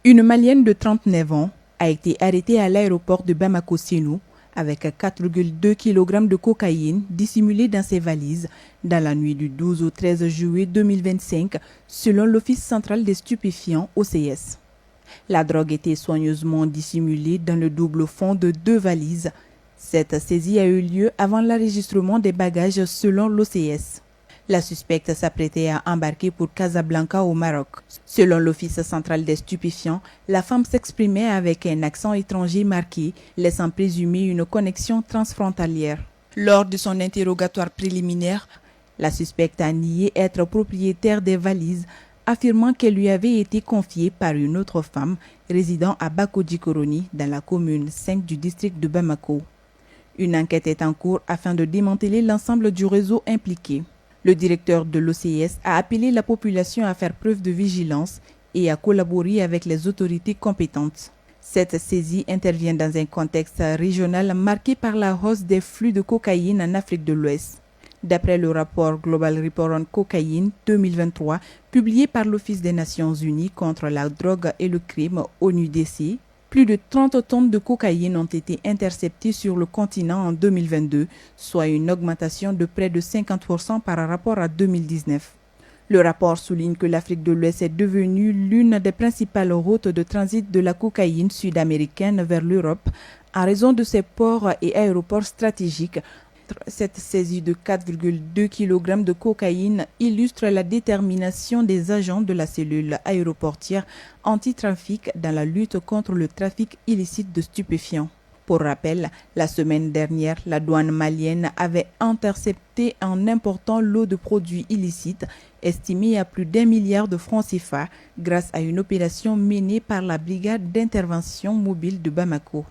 Une Malienne de 39 ans a été arrêtée à l'aéroport de Bamako-Sénou avec 4,2 kg de cocaïne dissimulée dans ses valises dans la nuit du 12 au 13 juillet 2025, selon l'Office central des stupéfiants OCS. La drogue était soigneusement dissimulée dans le double fond de 2 valises. Cette saisie a eu lieu avant l'enregistrement des bagages selon l'OCS. La suspecte s'apprêtait à embarquer pour Casablanca au Maroc. Selon l'Office central des stupéfiants, la femme s'exprimait avec un accent étranger marqué, laissant présumer une connexion transfrontalière. Lors de son interrogatoire préliminaire, la suspecte a nié être propriétaire des valises, affirmant qu'elle lui avait été confiée par une autre femme résidant à Bako-Djikoroni, dans la commune 5 du district de Bamako. Une enquête est en cours afin de démanteler l'ensemble du réseau impliqué. Le directeur de l'OCS a appelé la population à faire preuve de vigilance et à collaborer avec les autorités compétentes. Cette saisie intervient dans un contexte régional marqué par la hausse des flux de cocaïne en Afrique de l'Ouest. D'après le rapport Global Report on Cocaine 2023, publié par l'Office des Nations Unies contre la drogue et le crime, ONUDC, plus de 30 tonnes de cocaïne ont été interceptées sur le continent en 2022, soit une augmentation de près de 50% par rapport à 2019. Le rapport souligne que l'Afrique de l'Ouest est devenue l'une des principales routes de transit de la cocaïne sud-américaine vers l'Europe en raison de ses ports et aéroports stratégiques. Cette saisie de 4,2 kg de cocaïne illustre la détermination des agents de la cellule aéroportière anti-trafic dans la lutte contre le trafic illicite de stupéfiants. Pour rappel, la semaine dernière, la douane malienne avait intercepté un important lot de produits illicites estimé à plus d'1 milliard de francs CFA grâce à une opération menée par la brigade d'intervention mobile de Bamako.